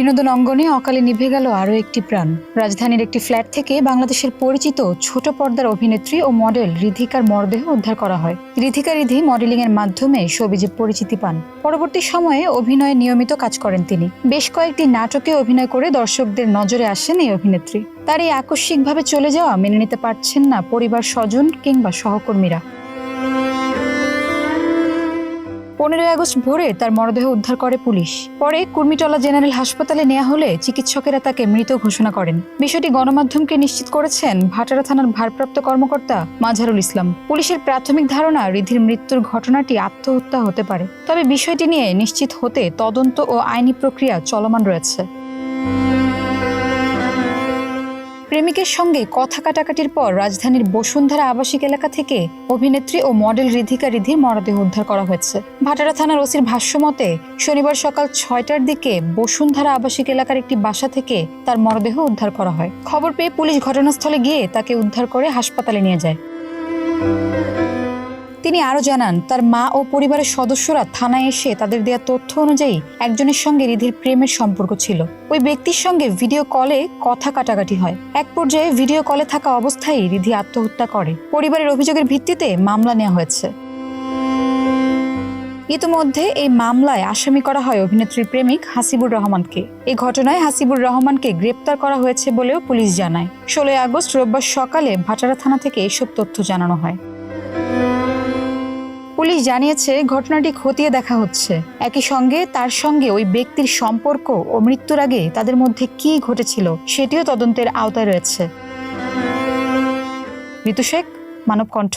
বিনোদন অঙ্গনে অকালে নিভে গেল আরও একটি প্রাণ। রাজধানীর একটি ফ্ল্যাট থেকে বাংলাদেশের পরিচিত ছোট পর্দার অভিনেত্রী ও মডেল রিধিকার মরদেহ উদ্ধার করা হয়। রিধি মডেলিংয়ের মাধ্যমে শোবিজে পরিচিতি পান। পরবর্তী সময়ে অভিনয়ে নিয়মিত কাজ করেন তিনি। বেশ কয়েকটি নাটকে অভিনয় করে দর্শকদের নজরে আসেন এই অভিনেত্রী। তার এই আকস্মিকভাবে চলে যাওয়া মেনে নিতে পারছেন না পরিবার, স্বজন কিংবা সহকর্মীরা। 15 আগস্ট ভোরে তার মরদেহ উদ্ধার করে পুলিশ। পরে কুর্মিটোলা জেনারেল হাসপাতালে নেওয়া হলে চিকিৎসকেরা তাকে মৃত ঘোষণা করেন। বিষয়টি গণমাধ্যমকে নিশ্চিত করেছেন ভাটারা থানার ভারপ্রাপ্ত কর্মকর্তা মাঝারুল ইসলাম। পুলিশের প্রাথমিক ধারণা, রিধির মৃত্যুর ঘটনাটি আত্মহত্যা হতে পারে। তবে বিষয়টি নিয়ে নিশ্চিত হতে তদন্ত ও আইনি প্রক্রিয়া চলমান রয়েছে। প্রেমিকের সঙ্গে কথা কাটাকাটির পর রাজধানীর বসুন্ধরা আবাসিক এলাকা থেকে অভিনেত্রী ও মডেল রিধির মরদেহ উদ্ধার করা হয়েছে। ভাটারা থানার ওসির ভাষ্যমতে শনিবার সকাল 6টার দিকে বসুন্ধরা আবাসিক এলাকার একটি বাসা থেকে তার মরদেহ উদ্ধার করা হয়। খবর পেয়ে পুলিশ ঘটনাস্থলে গিয়ে তাকে উদ্ধার করে হাসপাতালে নিয়ে যায়। তিনি আরও জানান, তার মা ও পরিবারের সদস্যরা থানায় এসে তাদের দেওয়া তথ্য অনুযায়ী একজনের সঙ্গে রিধির প্রেমের সম্পর্ক ছিল। ওই ব্যক্তির সঙ্গে ভিডিও কলে কথা কাটাকাটি হয়। এক পর্যায়ে ভিডিও কলে থাকা অবস্থায় রিধি আত্মহত্যা করে। পরিবারের অভিযোগের ভিত্তিতে মামলা নেওয়া হয়েছে। ইতিমধ্যে এই মামলায় আসামি করা হয় অভিনেত্রীর প্রেমিক হাসিবুর রহমানকে। এই ঘটনায় হাসিবুর রহমানকে গ্রেপ্তার করা হয়েছে বলেও পুলিশ জানায়। 16 আগস্ট রোববার সকালে ভাটারা থানা থেকে এসব তথ্য জানানো হয়। পুলিশ জানিয়েছে, ঘটনাটি খতিয়ে দেখা হচ্ছে। একই সঙ্গে তার সঙ্গে ওই ব্যক্তির সম্পর্ক ও মৃত্যুর আগে তাদের মধ্যে কী ঘটেছিল সেটিও তদন্তের আওতায় রয়েছে। ঋতু শেখ, মানব কণ্ঠ।